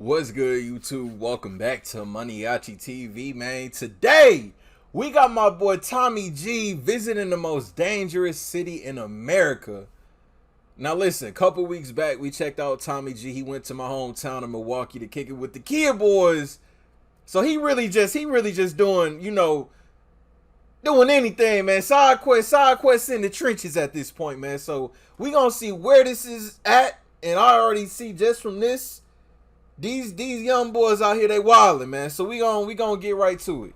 What's good, YouTube? Welcome back to MANIACITV, man. Today, we got my boy Tommy G visiting the most dangerous city in America. Now listen, a couple weeks back, we checked out Tommy G. He went to my hometown of Milwaukee to kick it with the Kid Boys. So he really just doing, doing anything, man. Side quests in the trenches at this point, man. So we gonna see where this is at. And I already see just from this, these young boys out here, they wildin', man. So we gonna get right to it.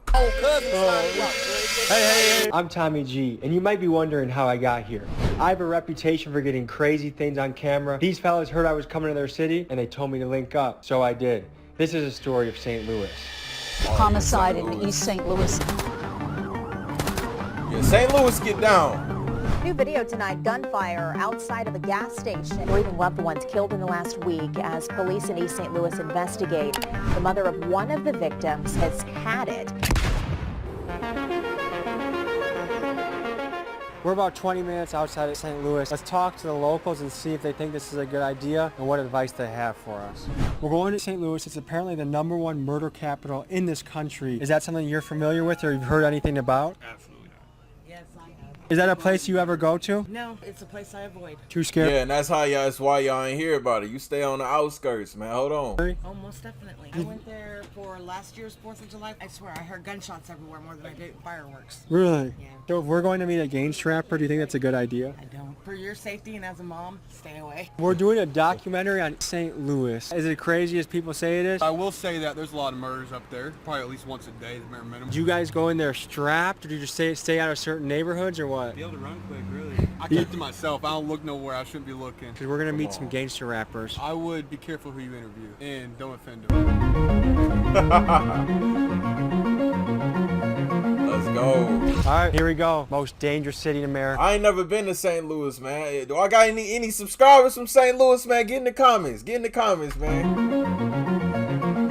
Hey, I'm Tommy G, and you might be wondering how I got here. I have a reputation for getting crazy things on camera. These fellas heard I was coming to their city, and they told me to link up, so I did. This is a story of St. Louis. Homicide in East St. Louis. Yeah, St. Louis, get down. New video tonight, gunfire outside of a gas station. Grieving loved ones killed in the last week as police in East St. Louis investigate. The mother of one of the victims has had it. We're about 20 minutes outside of St. Louis. Let's talk to the locals and see if they think this is a good idea and what advice they have for us. We're going to St. Louis. It's apparently the #1 murder capital in this country. Is that something you're familiar with or you've heard anything about? Absolutely not. Yes, I have. Is that a place you ever go to? No, it's a place I avoid. Too scared? Yeah, and that's why y'all ain't hear about it. You stay on the outskirts, man. Hold on. Oh, most definitely. I went there for last year's 4th of July. I swear, I heard gunshots everywhere more than I did fireworks. Really? Yeah. So if we're going to meet a gang strapper, do you think that's a good idea? I don't. For your safety and as a mom, stay away. We're doing a documentary on St. Louis. Is it crazy as people say it is? I will say that there's a lot of murders up there, probably at least once a day, the bare minimum. Do you guys go in there strapped, or do you just stay out of certain neighborhoods, or what? Be able to run quick, really. I keep to myself. I don't look nowhere I shouldn't be looking. Because we're going to meet some gangster rappers. I would be careful who you interview and don't offend them. Let's go. All right, here we go. Most dangerous city in America. I ain't never been to St. Louis, man. Do I got any subscribers from St. Louis, man? Get in the comments. Get in the comments, man.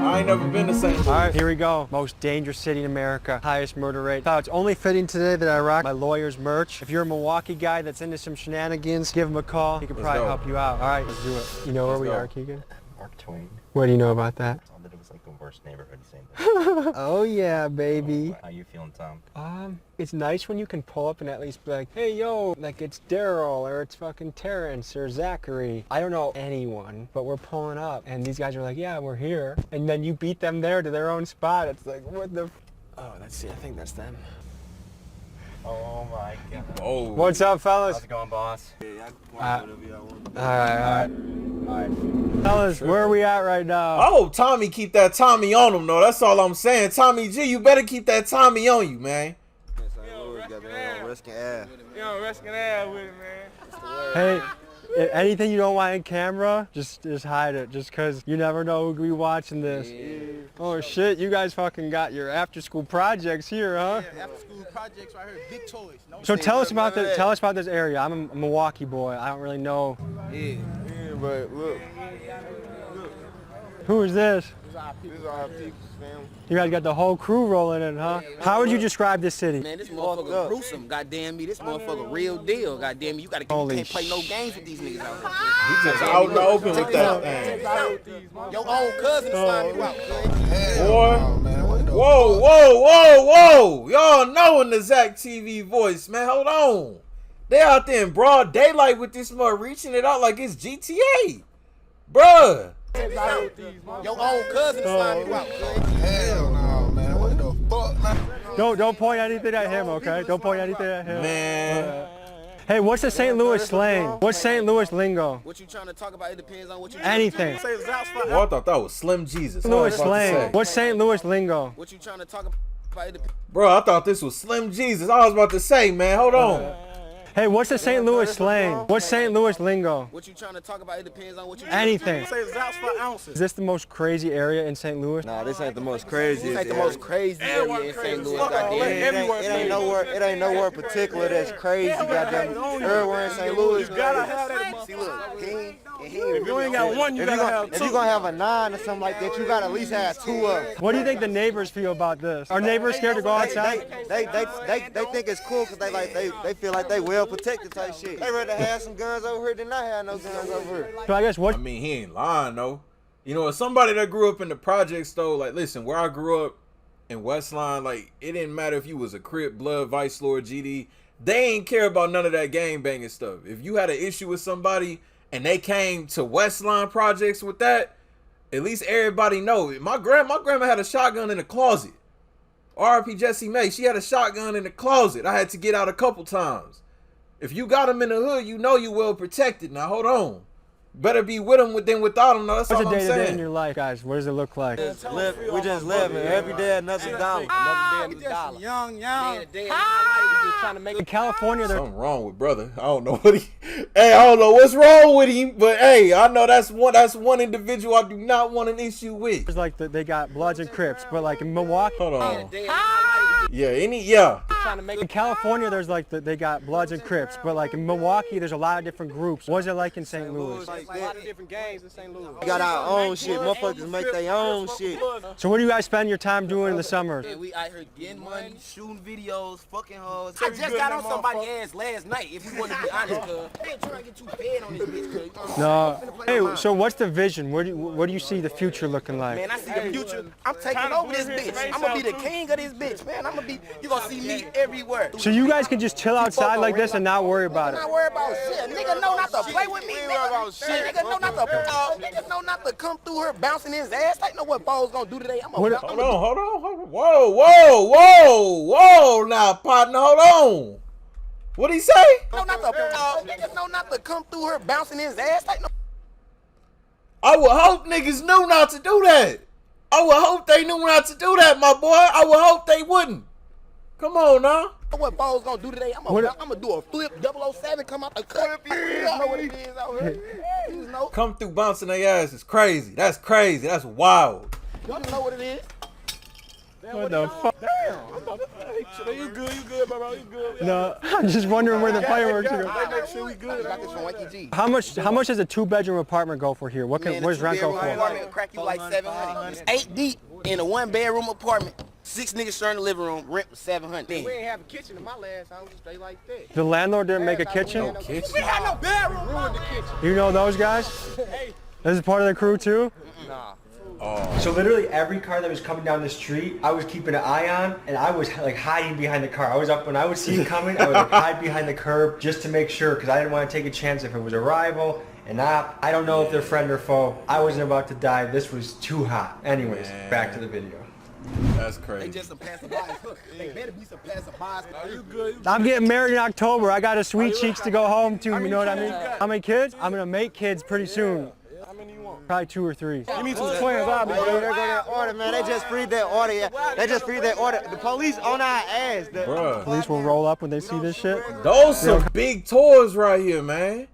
I ain't never been to St. Louis. All right, here we go. Most dangerous city in America. Highest murder rate. Thought it's only fitting today that I rock my lawyer's merch. If you're a Milwaukee guy that's into some shenanigans, give him a call. He can probably help you out. All right, let's do it. You know where we are, Keegan? Mark Twain. What do you know about that? I thought it was like the worst neighborhood in St. Louis. Oh yeah, baby. How you feeling, Tom? It's nice when you can pull up and at least be like, hey yo, like it's Daryl or it's fucking Terrence or Zachary. I don't know anyone, but we're pulling up and these guys are like, yeah, we're here. And then you beat them there to their own spot. It's like, what the? Oh, let's see. I think that's them. Oh my God. Oh. What's up, fellas? How's it going, boss? All right. Fellas, where are we at right now? Oh, Tommy, keep that Tommy on him, though. That's all I'm saying. Tommy G, you better keep that Tommy on you, man. Risking ass with it, man. Hey, if anything you don't want in camera, just hide it. Just because you never know who could be watching this. Yeah. Oh shit, you guys fucking got your after-school projects here, huh? Yeah, after-school projects right here, big toys. So tell us about this area. I'm a Milwaukee boy. I don't really know. Yeah, but look. Who is this? This is our people's family. You guys got the whole crew rolling in, huh? How would you describe this city? Man, this motherfucker gruesome, goddamn me. This motherfucker real deal, goddamn me. You can't play no games with these niggas out here. He just out in the open with that thing. Your own cousin slime you out, Boy. Whoa. Y'all knowing the Zach TV voice, man. Hold on. They out there in broad daylight with this mother reaching it out like it's GTA. Bruh. Your own cousin slime you out, Hell no, man. What the fuck, man? Don't point anything at him, okay? Don't point anything at him. Man. Hey, what's the St. Louis slang? What's St. Louis lingo? What you trying to talk about? It depends on what you Anything. Well, I thought that was Slim Jesus. St. Louis slang. What's St. Louis lingo? What you trying to talk about? Bro, I thought this was Slim Jesus. I was about to say, man. Hold on. Hey, what's the St. Louis slang? What's St. Louis lingo? What you trying to talk about? It depends on what you Anything. Ounces. Is this the most crazy area in St. Louis? Nah, this ain't the most crazy. This ain't the most crazy area in St. Louis, goddamn. It ain't nowhere particular that's crazy, goddamn. Everywhere in St. Louis. You gotta have that. See, look, If you ain't got one, you gotta have two. If you gonna have a 9 or something like that, you gotta at least have 2 of them. What do you think the neighbors feel about this? Are neighbors scared to go outside? They think it's cool because they feel like they well protected type shit. They rather have some guns over here than not have no guns over here. So I guess what? I mean, he ain't lying though. You know, as somebody that grew up in the projects though, like listen, where I grew up in Westline, like it didn't matter if you was a Crip, Blood, Vice Lord, GD. They ain't care about none of that gang banging stuff. If you had an issue with somebody and they came to Westline projects with that, at least everybody know. My grandma had a shotgun in the closet. R.I.P. Jessie May, she had a shotgun in the closet. I had to get out a couple times. If you got them in the hood, you know you well protected. Now hold on. Better be with them than without them. No, that's all I'm saying. What's a day-to-day in your life, guys? What does it look like? We just living every day another dollar. Another day, another dollar. Young. Day just trying to make In California, there's Something wrong with brother. I don't know what hey, I don't know what's wrong with him, but hey, I know that's one individual I do not want an issue with. like they got Bloods and Crips, but like in Milwaukee, Hold on. in California, there's like they got Bloods and Crips, but like in Milwaukee, there's a lot of different groups. What was it like in St. Louis? a lot of different gangs in St. Louis. We got our own shit. Motherfuckers make their own shit. So what do you guys spend your time doing in the summers? And we out here getting money, shooting videos, fucking hoes. I just got on somebody's ass last night, if you want to be honest, cuz. I ain't trying to get too fed on this bitch, cuz. No. Hey, so what's the vision? What do you see the future looking like? Man, I see the future. I'm taking over this bitch. I'm gonna be the king of this bitch, man. You gonna see me everywhere. So you guys can just chill outside like this and not worry about it. I'm not worried about shit. Nigga know not to play with me, nigga. Nigga know not to come through here bouncing his ass. Like know what Bo's gonna do today. Hold on. Whoa. Now, partner, hold on. What'd he say? Niggas know not to come through here bouncing his ass. Like no. I would hope niggas knew not to do that. I would hope they knew not to do that, my boy. I would hope they wouldn't. Come on now. What Bo's gonna do today? I'm gonna do a flip 007, come out the cut. You know what it is out here. You know. Come through bouncing their ass is crazy. That's crazy. That's wild. You know what it is. What the fuck? Damn. You good, bro. You good. No, I'm just wondering where the fireworks are I going. make sure we good. Got this from Wakey G. How much does a 2-bedroom apartment go for here? What's rent go for? Apartment crack you like 700. It's 8 deep in a 1-bedroom apartment. 6 niggas sharing the living room. Rent was 700. We ain't have a kitchen in my last house. Straight like that. The landlord didn't make a kitchen? We had no bedroom. Ruined the kitchen. You know those guys? This is part of the crew too? Nah. So literally every car that was coming down the street, I was keeping an eye on, and I was like hiding behind the car. I was up when I would see it coming, I would like hide behind the curb just to make sure, because I didn't want to take a chance if it was a rival. And I don't know if they're friend or foe. I wasn't about to die. This was too hot. Anyways, back to the video. That's crazy. They just some passerbys. They better be some passerbys. Are you good? I'm getting married in October. I got a sweet cheeks to go home to. You know what I mean? How many kids? I'm gonna make kids pretty soon. How many you want? Probably 2 or 3. Give me 2 twins. I'll be There good. go that order, man. They just freed that order. Yeah. They just freed that order. The police on our ass. Bruh. Police will roll up when they see this shit. Those some big tours right here, man.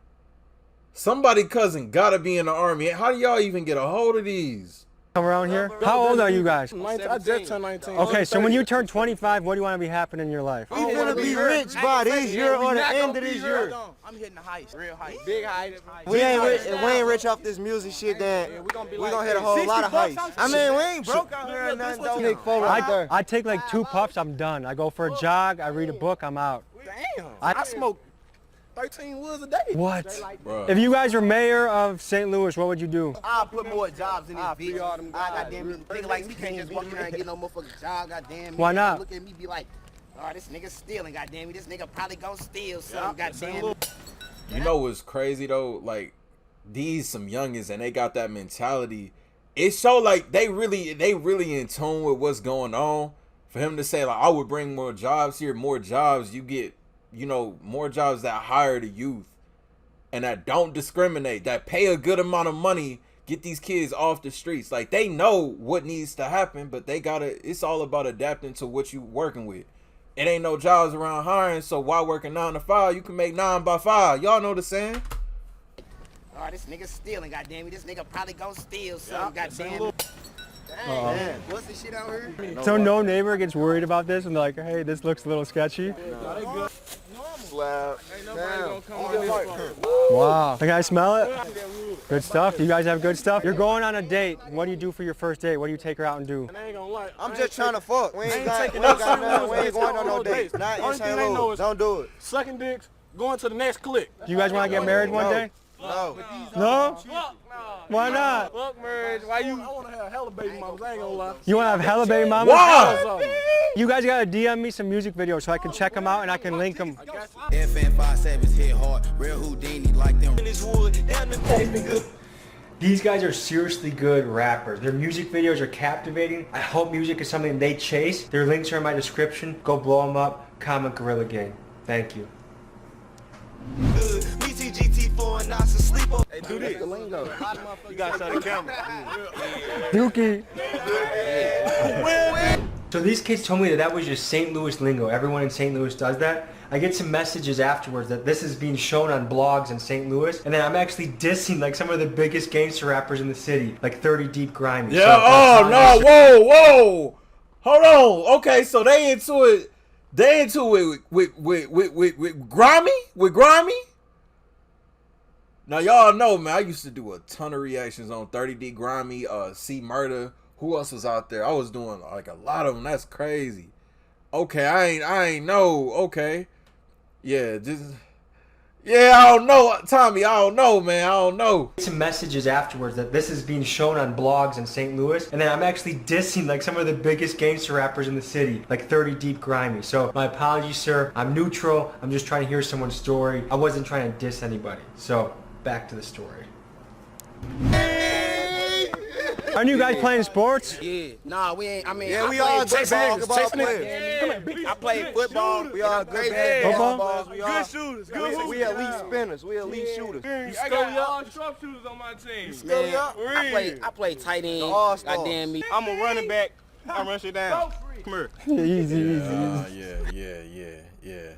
Somebody cousin gotta be in the army. How do y'all even get a hold of these? Come around here. How old are you guys? 19, I just turned 19. Okay, so when you turn 25, what do you want to be happening in your life? We gonna be rich by this year or the end of this year. I'm hitting the heights, real heights. Big heights. We ain't rich. If we ain't rich off this music shit, then we gonna hit a whole lot of heights. I mean, we ain't broke out here or nothing. Though. I take like 2 puffs, I'm done. I go for a jog, I read a book, I'm out. Damn. I smoke 13 woods a day. What? Bruh. If you guys were mayor of St. Louis, what would you do? I'll put more jobs in this bitch. I goddamn nigga like me can't just walk around and get no motherfucking job, goddamn. Why not? Look at me be like, oh, this nigga stealing, goddamn me. This nigga probably gonna steal something, goddamn. You know what's crazy though? Like these some youngins and they got that mentality. It show like they really in tune with what's going on. For him to say like I would bring more jobs here, more jobs, you get, you know, more jobs that hire the youth and that don't discriminate, that pay a good amount of money, get these kids off the streets. Like they know what needs to happen, but they gotta, it's all about adapting to what you working with. It ain't no jobs around hiring, so while working 9 to 5, you can make 9 by 5. Y'all know the saying? Oh, this nigga stealing, goddamn me. This nigga probably gonna steal something, goddamn. Dang, what's this shit out here? So no neighbor gets worried about this and they're like, hey, this looks a little sketchy. Wow. Can I smell it? Good stuff. You guys have good stuff? You're going on a date. What do you do for your first date? What do you take her out and do? I'm just trying to fuck. We ain't going on no dates. Not in St. Louis. Don't do it. Sucking dicks, going to the next click. Do you guys want to get married one day? No. No? Why not? Fuck marriage. Why you? I want to have hella baby mamas. I ain't gonna lie. You want to have hella baby mamas? Why? You guys gotta DM me some music videos so I can check them out and I can link them. FN 5 hit hard. Real Houdini like them. In this wood. These guys are seriously good rappers. Their music videos are captivating. I hope music is something they chase. Their links are in my description. Go blow them up. Comment Gorilla Gang. Thank you. Hey, do this. You gotta show the camera. Dookie. So these kids told me that was just St. Louis lingo. Everyone in St. Louis does that. I get some messages afterwards that this is being shown on blogs in St. Louis, and then I'm actually dissing like some of the biggest gangster rappers in the city, like 30 Deep Grimy. Yeah. Oh no. Whoa. Hold on. Okay. So they into it. They into it with Grimy. With Grimy. Now y'all know, man. I used to do a ton of reactions on 30D Grimy, C Murder. Who else was out there? I was doing like a lot of them. That's crazy. Okay, I ain't know. Okay, yeah, I don't know, Tommy. I don't know, man. I don't know. Some messages afterwards that this is being shown on blogs in St. Louis, and then I'm actually dissing like some of the biggest gangster rappers in the city, like 30 Deep Grimy. So my apologies, sir. I'm neutral. I'm just trying to hear someone's story. I wasn't trying to diss anybody. So back to the story. Aren't you guys playing sports? Yeah. Nah, we ain't. I mean, Yeah, I we all played basketball players. I played football. We all great Football? balls. We all Good shooters. Good shooters. we elite spinners. We elite shooters. I got all sharpshooters on my team. Man, I play tight end. All-stars. Goddamn me. I'm a running back. I run shit down. Come here. Easy. Yeah.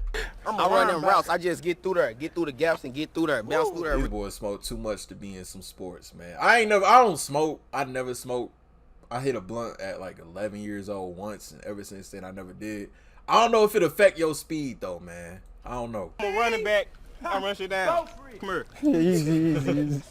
I run them routes. I just get through there, get through the gaps, and get through there, bounce through there. These boys smoke too much to be in some sports, man. I don't smoke. I never smoked. I hit a blunt at like 11 years old once, and ever since then I never did. I don't know if it affect your speed though, man. I don't know. I'm a running back. I run shit down. Come here. Easy.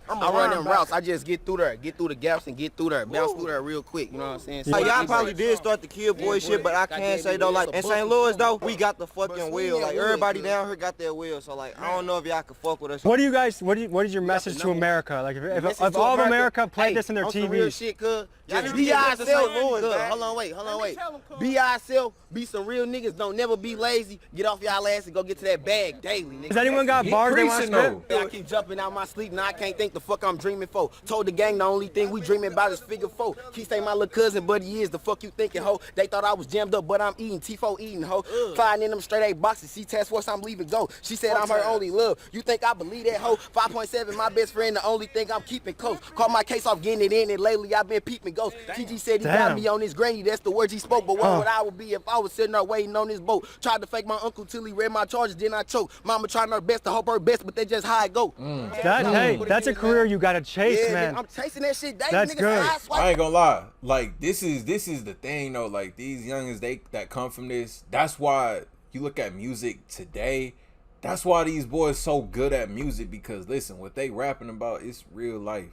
I run them routes. I just get through there, get through the gaps, and get through there, bounce through there real quick. You know what I'm saying? Like, y'all probably did start the kill boy shit, but I can't say though, like in St. Louis though, we got the fucking wheel. Like everybody down here got their wheel. So like I don't know if y'all can fuck with us. What is your message to America? Like if all of America played this in their some real TVs. shit, cuz. Just Be ourselves. Louis, man. Hold on, wait. Be ourselves. Be some real niggas. Don't never be lazy. Get off y'all ass and go get to that bag daily, nigga. Has anyone got bars they want to spit? I keep jumping out my sleep. Now I can't think the fuck I'm dreaming for. Told the gang the only thing we dreaming about is figure 4. Keep say my little cousin, but he is the fuck you thinking, ho. They thought I was jammed up, but I'm eating. T4 eating, ho. Flying in them straight A boxes. See task force, I'm leaving go. She said I'm her only love. You think I believe that, ho? 5.7, my best friend, the only thing I'm keeping close. Caught my case off getting it in, and lately I've been peeping ghosts. TG said he got me on his granny. That's the words he spoke. But what would I would be if I was sitting there waiting on this boat? Tried to fake my uncle till he read my charges, then I choked. Mama trying her best to hope her best, but that's just how it go. Hey, that's a career you gotta chase, man. I'm chasing that shit daily. That's niggas good. I ain't gonna lie. Like this is the thing though. Like these youngins that come from this. That's why you look at music today. That's why these boys so good at music, because listen, what they rapping about is real life.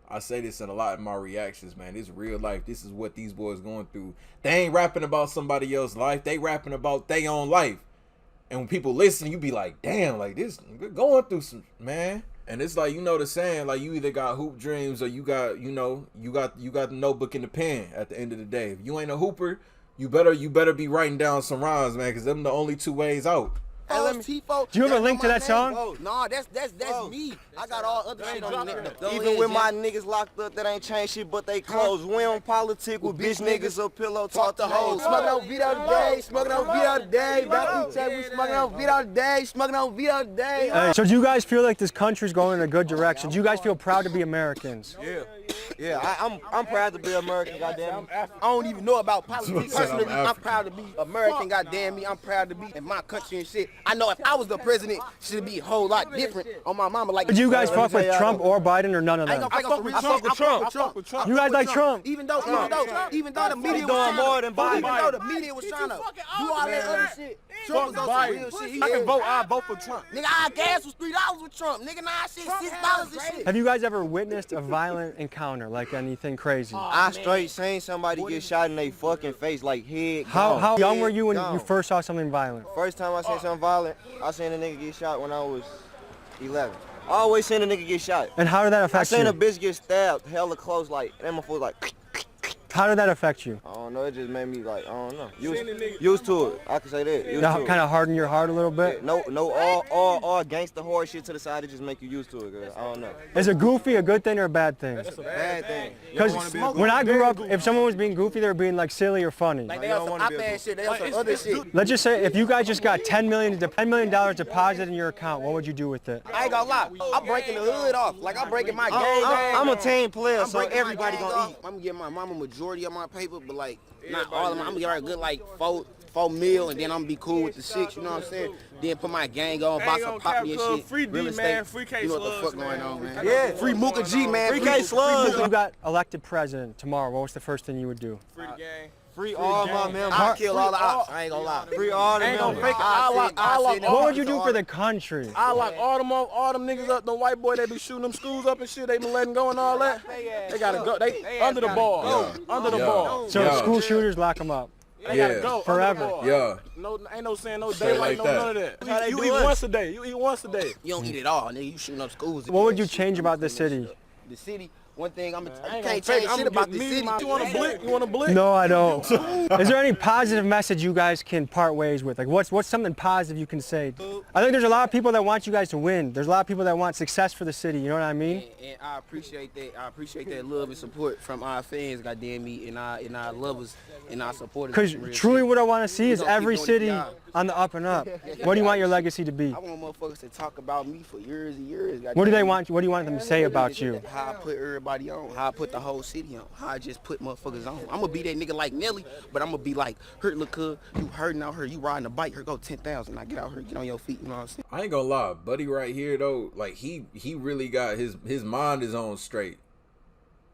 I say this in a lot of my reactions, man. It's real life. This is what these boys going through. They ain't rapping about somebody else's life. They rapping about their own life. And when people listen, you be like, damn, like this nigga going through some, man. And it's like, you know the saying, like you either got hoop dreams or you got, you got the notebook and the pen at the end of the day. If you ain't a hooper, you better be writing down some rhymes, man, because them the only two ways out. Hey, do you have a link to that song? No, that's me. I got all other shit on the Even with my niggas locked up, that ain't changed shit, but they close. We on politic with bitch niggas up pillow, talk the hoes. Smoking on Vito today, smoking on Vito today. Back we check, we smoking on Vito today, smoking on Vito today. Hey, so do you guys feel like this country's going in a good direction? Do you guys feel proud to be Americans? Yeah, I'm proud to be American, goddamn. I don't even know about politics. Personally, I'm proud to be American, goddamn me. I'm proud to be in my country and shit. I know if I was the president, should be a whole lot different on my mama. Like, do you guys fuck with Trump or Biden or none of them? I fuck with Trump. You guys like Trump? Even though the media was doing more than Biden. Even though the media was trying to do all that other shit. Trump was on some real shit. I vote for Trump. Nigga, our gas was $3 with Trump. Nigga, now shit $6 and shit. Have you guys ever witnessed a violent encounter, like anything crazy? I straight seen somebody get shot in their fucking face, like head. How young were you when you first saw something violent? First time I seen something violent, I seen a nigga get shot when I was 11. I always seen a nigga get shot. And how did that I affect seen you? a bitch get stabbed hella close, like, that motherfucker like, How did that affect you? I don't know, it just made me like, I don't know. Used to it, I can say that. Used to it. Kind of harden your heart a little bit? No, all gangsta horror shit to the side, it just make you used to it, girl. I don't know. Is a goofy a good thing or a bad thing? It's a bad thing. Because when I grew up, if someone was being goofy, they were being like silly or funny. Like they on some op-ed shit, they on some other shit. Let's just say if you guys just got $10 million deposited in your account, what would you do with it? I ain't gonna lie, I'm breaking the hood off. Like I'm breaking my game. I'm a team player, I'm so breaking everybody my gang gonna off. eat. I'm gonna get my mama majority of my paper, but like not all of them. I'm gonna get her a good like four mil, and then I'm gonna be cool with the 6. You know what I'm saying? Then put my gang on, buy some property and shit. Free D, real estate. man. Free K You know what the slugs, fuck going on, man? Yeah. Free Mooka G, man. Free K slugs. If you got elected president tomorrow, what was the first thing you would do? Free the gang. Free all my members. I'll kill all the ops. I ain't gonna lie. Free all the Ain't gonna members. fake it. I lock What would you do for the country? I lock all them niggas up. Them white boy, they be shooting them schools up and shit. They been letting go and all that. They gotta go. They under the ball. Under the ball. So school shooters, lock them up. They gotta go forever. Under the ball. Yeah. No, ain't no saying no Straight daylight, like no that. none of that. How they You do eat it. once a day. You eat once a day. You don't eat it all, nigga. You shooting up schools. What would you change about the city? The city. One thing I you ain't can't gonna change shit about the city. You want a blick? You want a blick? No, I don't. Is there any positive message you guys can part ways with? Like, what's something positive you can say? I think there's a lot of people that want you guys to win. There's a lot of people that want success for the city. You know what I mean? And I appreciate that. I appreciate that love and support from our fans, goddamn me, and our lovers and our supporters. Because truly what I want to see is gonna keep every doing city the job. on the up and up. What do you want your legacy to be? I want motherfuckers to talk about me for years and years. What do they want? What do you want them to say about you? How I put everybody on, how I put the whole city on, how I just put motherfuckers on. I'm gonna be that nigga like Nelly, but I'm gonna be like, hurt look cuz, you hurting out here, you riding a bike, here go 10,000. I get out here, get on your feet, you know what I'm saying? I ain't gonna lie, buddy right here though, like he really got his mind is on straight.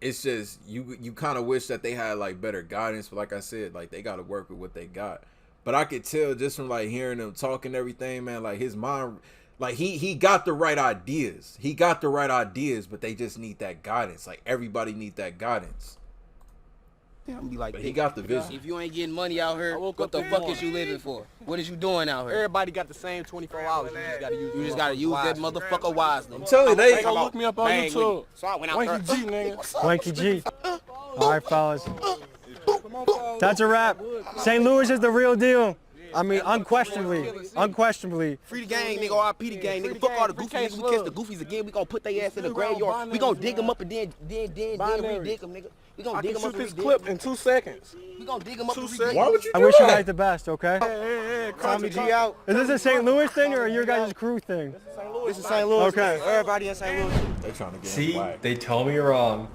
It's just you kind of wish that they had like better guidance, but like I said, like they got to work with what they got. But I could tell just from like hearing him talk and everything, man, like his mind, like he got the right ideas. He got the right ideas, but they just need that guidance. Like everybody need that guidance. I'm gonna be like, But he got the vision. if you ain't getting money out here, woke what up the this fuck morning. is you living for? What is you doing out here? Everybody got the same 24 hours. You just gotta use that motherfucker wisely. I'm telling you, They they gonna look me up on Bang YouTube. with- So I went out Wanky there. G, nigga. Wanky G. All right, fellas. That's a wrap. St. Louis is the real deal. I mean, unquestionably. Free the gang, nigga, RP the gang, nigga. Fuck all the goofies, nigga. We catch the goofies again. We gonna put their ass in the graveyard. We gonna dig them up and then re-dig them, nigga. We gonna I dig can them up shoot and this re-dig clip them. in 2 seconds. We gonna dig them up and 2 re-dig seconds. Why would you I do wish you that? guys the best, okay? Tommy G out. Is this a St. Louis thing or your guys' crew thing? This is St. Louis. Okay. Everybody in St. Louis. They trying to get See, him whacked. they told me wrong.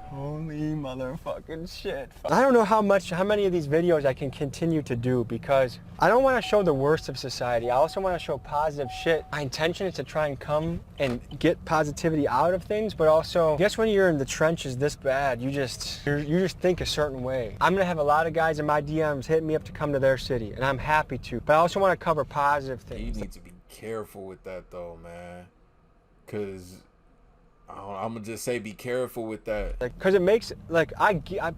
Holy motherfucking shit. I don't know how many of these videos I can continue to do because I don't want to show the worst of society. I also want to show positive shit. My intention is to try and come and get positivity out of things, but also, I guess when you're in the trenches this bad, you just think a certain way. I'm gonna have a lot of guys in my DMs hitting me up to come to their city, and I'm happy to. But I also want to cover positive You things. need to be careful with that though, man. Cause I'm gonna just say be careful with that. Because it makes, like,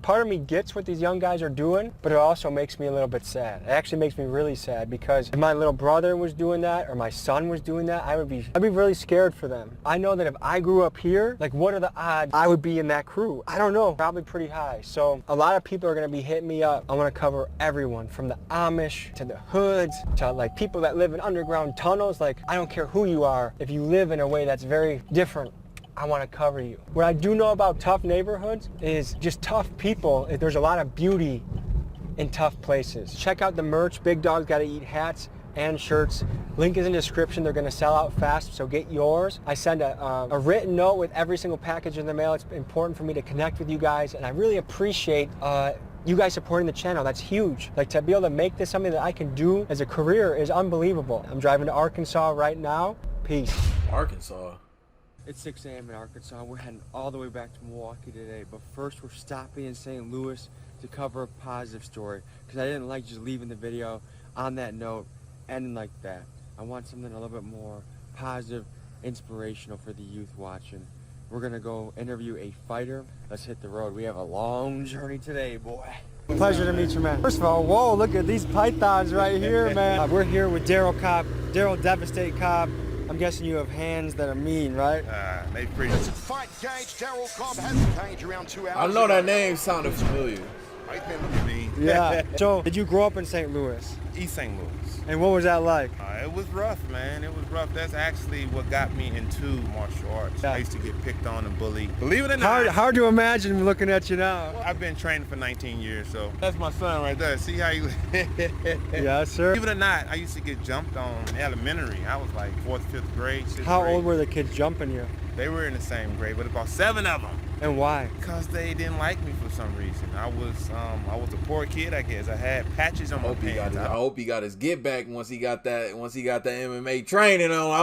part of me gets what these young guys are doing, but it also makes me a little bit sad. It actually makes me really sad because if my little brother was doing that or my son was doing that, I'd be really scared for them. I know that if I grew up here, like, what are the odds I would be in that crew? I don't know, probably pretty high. So a lot of people are gonna be hitting me up. I wanna cover everyone from the Amish to the hoods to like people that live in underground tunnels. Like, I don't care who you are. If you live in a way that's very different, I want to cover you. What I do know about tough neighborhoods is just tough people. There's a lot of beauty in tough places. Check out the merch. Big Dog's Gotta Eat hats and shirts. Link is in the description. They're gonna sell out fast, so get yours. I send a written note with every single package in the mail. It's important for me to connect with you guys, and I really appreciate you guys supporting the channel. That's huge. Like, to be able to make this something that I can do as a career is unbelievable. I'm driving to Arkansas right now. Peace. Arkansas. It's 6 a.m. in Arkansas. We're heading all the way back to Milwaukee today, but first we're stopping in St. Louis to cover a positive story because I didn't like just leaving the video on that note, ending like that. I want something a little bit more positive, inspirational for the youth watching. We're gonna go interview a fighter. Let's hit the road. We have a long journey today, boy. Pleasure to meet you, man. First of all, whoa, look at these pythons right here, man. We're here with Daryl Cobb, Daryl Devastate Cobb. I'm guessing you have hands that are mean, right? They pretty. Fight Gage, Daryl Cobb has Gage around 2 hours. I know that name sounded familiar. Right there, look at me. Yeah. So, did you grow up in St. Louis? East St. Louis. And what was that like? It was rough, man. It was rough. That's actually what got me into martial arts. Yeah. I used to get picked on and bullied. Believe it or not. Hard to imagine looking at you now. I've been training for 19 years, so that's my son right there. See how you... Yes, sir. Believe it or not, I used to get jumped on in elementary. I was like 4th, 5th grade, 6th How grade. old were the kids jumping you? They were in the same grade, but about 7 of them. And why? Because they didn't like me for some reason. I was a poor kid, I guess. I had patches on my pants. I hope he got his get back once he got that MMA training on. I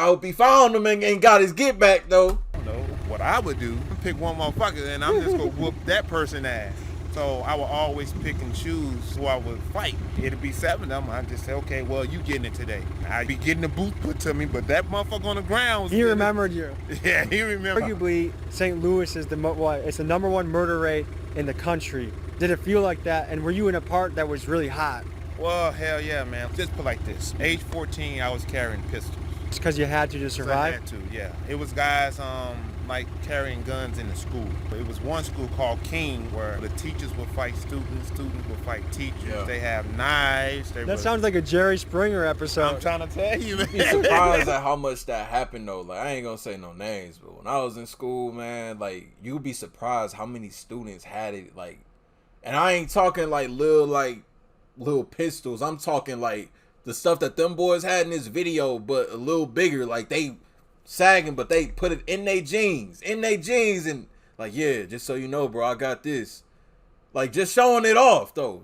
hope he found him and got his get back though. I don't know what I would do. Pick one motherfucker and I'm just gonna whoop that person ass. So I would always pick and choose who I would fight. It'd be 7 of them. I'd just say, okay, well, you getting it today. I'd be getting the boot put to me, but that motherfucker on the ground was... He remembered you. Yeah, he remembered. Arguably, St. Louis is the #1 murder rate in the country. Did it feel like that? And were you in a part that was really hot? Well, hell yeah, man. Just put like this. Age 14, I was carrying pistols. It's because you had to survive? I had to, yeah. It was guys like carrying guns in the school. It was one school called King where the teachers would fight students would fight teachers. Yeah. They have knives. That sounds like a Jerry Springer episode. I'm trying to tell you, man. You'd be surprised at how much that happened though. Like, I ain't gonna say no names, but when I was in school, man, like, you'd be surprised how many students had it. Like, and I ain't talking like little pistols. I'm talking like the stuff that them boys had in this video, but a little bigger. Like, they sagging, but they put it in their jeans, and like, yeah, just so you know, bro, I got this. Like, just showing it off though,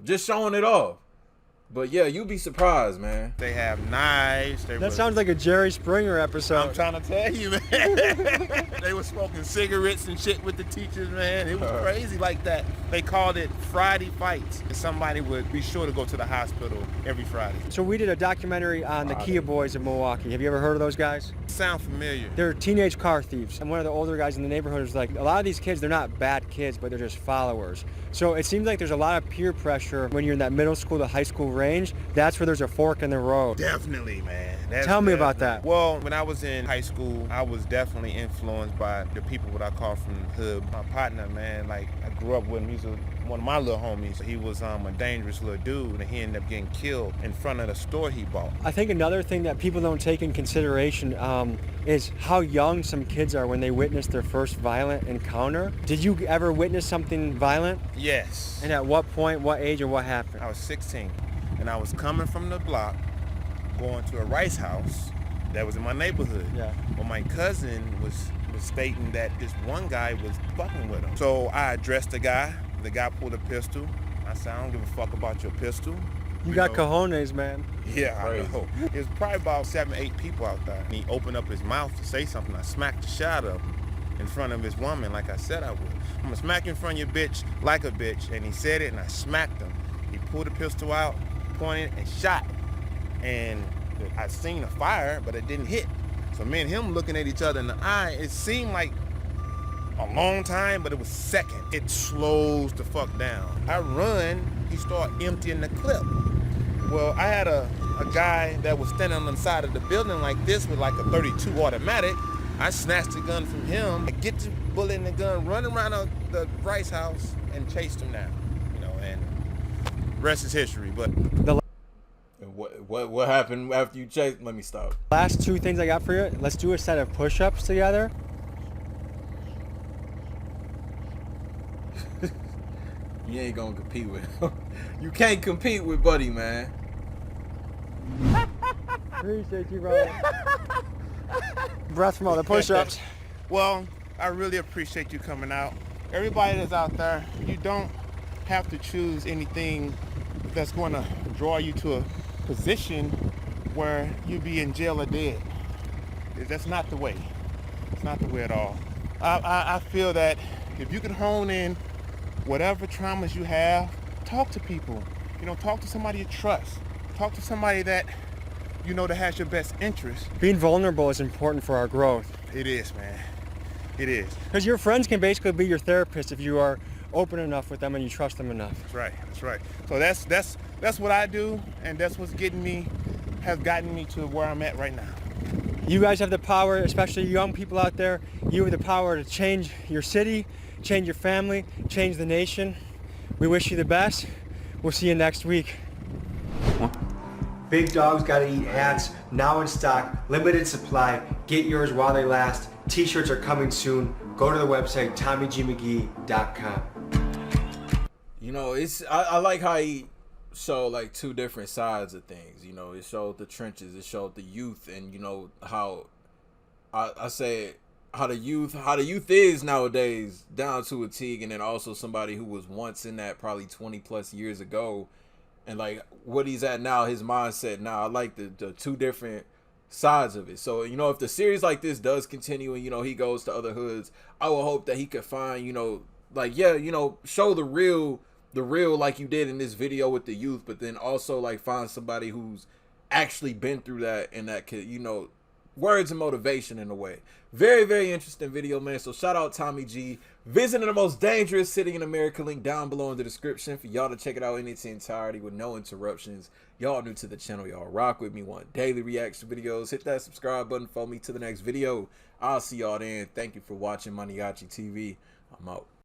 But yeah, you'd be surprised, man. They have knives. That sounds like a Jerry Springer episode. I'm trying to tell you, man. They were smoking cigarettes and shit with the teachers, man. It was crazy like that. They called it Friday fights. And somebody would be sure to go to the hospital every Friday. So we did a documentary on the Kia Boys of Milwaukee. Have you ever heard of those guys? Sound familiar. They're teenage car thieves. And one of the older guys in the neighborhood was like, a lot of these kids, they're not bad kids, but they're just followers. So it seems like there's a lot of peer pressure when you're in that middle school to high school range. That's where there's a fork in the road. Definitely, man. Tell me about that. Well, when I was in high school, I was definitely influenced by the people what I call from the hood. My partner, man, like, I grew up with him. He's one of my little homies. He was a dangerous little dude, and he ended up getting killed in front of the store he bought. I think another thing that people don't take in consideration is how young some kids are when they witness their first violent encounter. Did you ever witness something violent? Yes. And at what point, what age, or what happened? I was 16, and I was coming from the block, going to a rice house that was in my neighborhood. Yeah. Well, my cousin was stating that this one guy was fucking with him. So I addressed the guy. The guy pulled a pistol. I said, I don't give a fuck about your pistol. You got cojones, man. Yeah, I know. There's probably about 7, 8 people out there. And he opened up his mouth to say something. I smacked the shit out of him in front of his woman like I said I would. I'm gonna smack you in front of your bitch like a bitch. And he said it, and I smacked him. He pulled the pistol out, pointed, and shot. And I seen a fire, but it didn't hit. So me and him looking at each other in the eye, it seemed like a long time, but it was second. It slows the fuck down. I run, he started emptying the clip. Well, I had a guy that was standing on the side of the building like this with like a 32 automatic. I snatched the gun from him, I get the bullet in the gun, run around the rice house and chased him down. You know, and rest is history. But what happened after you chased? Let me stop. Last 2 things I got for you. Let's do a set of push-ups together. You ain't gonna compete with him. You can't compete with Buddy, man. Appreciate you, brother. Breath from all the push-ups. Well, I really appreciate you coming out. Everybody that's out there, you don't have to choose anything that's going to draw you to a position where you be in jail or dead. That's not the way. It's not the way at all. I feel that if you can hone in whatever traumas you have, talk to people. You know, talk to somebody you trust. Talk to somebody that you know that has your best interest. Being vulnerable is important for our growth. It is, man. It is. Because your friends can basically be your therapist if you are open enough with them and you trust them enough. That's right. That's right. So that's what I do, and that's what's has gotten me to where I'm at right now. You guys have the power, especially young people out there. You have the power to change your city, change your family, change the nation. We wish you the best. We'll see you next week. Big Dogs Gotta Eat hats, now in stock, limited supply. Get yours while they last. T-shirts are coming soon. Go to the website, TommyGMcGee.com. You know, I like how he showed like two different sides of things. You know, it showed the trenches, it showed the youth, and you know how I say how the youth is nowadays down to a T, and then also somebody who was once in that probably 20 plus years ago, and like what he's at now, his mindset now. I like the two different sides of it. So, you know, if the series like this does continue and, you know, he goes to other hoods, I will hope that he could find, you know, like, yeah, you know, show the real like you did in this video with the youth, but then also like find somebody who's actually been through that and that could, you know, words of motivation in a way. Very, very interesting video, man. So shout out Tommy G, visiting the most dangerous city in America. Link down below in the description for y'all to check it out in its entirety with no interruptions. Y'all new to the channel, y'all rock with me, want daily reaction videos, hit that subscribe button for me to the next video. I'll see y'all then. Thank you for watching Maniaci TV. I'm out.